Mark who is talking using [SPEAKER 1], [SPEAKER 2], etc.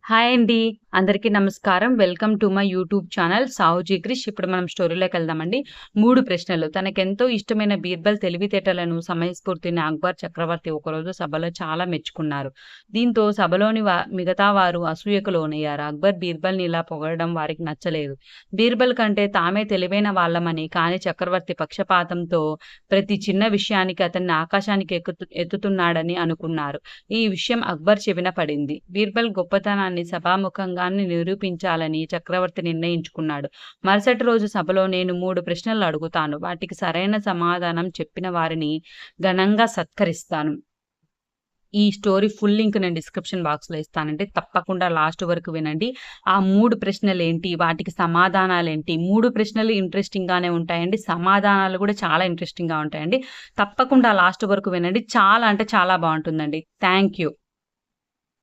[SPEAKER 1] Hi అండి. అందరికీ నమస్కారం. Welcome to my YouTube channel Sahuji Krish. ఇప్పుడు మనం స్టోరీలోకెళ్దామండి. 3 ప్రశ్నలు. తనకెంతో ఇష్టమైన బీర్బల్ తెలివితేటలను, సమయస్ఫూర్తిని అక్బర్ చక్రవర్తి ఒకరోజు సభలో చాలా మెచ్చుకున్నారు. దీంతో సభలోని మిగతా వారు అసూయకు లోనయ్యారు. అక్బర్ బీర్బల్‌ని ఇలా పొగడడం వారికి నచ్చలేదు. బీర్బల్ కంటే తామే తెలివైన వాళ్ళమని, కానీ చక్రవర్తి పక్షపాతంతో ప్రతి చిన్న విషయానికి అతన్ని ఆకాశానికి ఎత్తుతున్నాడని అనుకున్నారు. ఈ విషయం అక్బర్ చెవిన పడింది. బీర్బల్ గొప్పతనాన్ని సభాముఖంగానే నిరూపించాలని చక్రవర్తి నిర్ణయించుకున్నాడు. మరుసటి రోజు సభలో నేను 3 ప్రశ్నలు అడుగుతాను. వాటికి సరైన సమాధానం చెప్పిన వారిని ఘనంగా సత్కరిస్తాను. ఈ స్టోరీ ఫుల్ లింక్ నేను డిస్క్రిప్షన్ బాక్స్‌లో ఇస్తానండి. తప్పకుండా లాస్ట్ వరకు వినండి. ఆ 3 ప్రశ్నలేంటి? వాటికి సమాధానాలేంటి? 3 ప్రశ్నలు ఇంట్రెస్టింగ్‌గానే ఉంటాయండి. సమాధానాలు కూడా చాలా ఇంట్రెస్టింగ్‌గా ఉంటాయండి. తప్పకుండా లాస్ట్ వరకు వినండి. చాలా అంటే చాలా బావుంటుందండి. Thank you.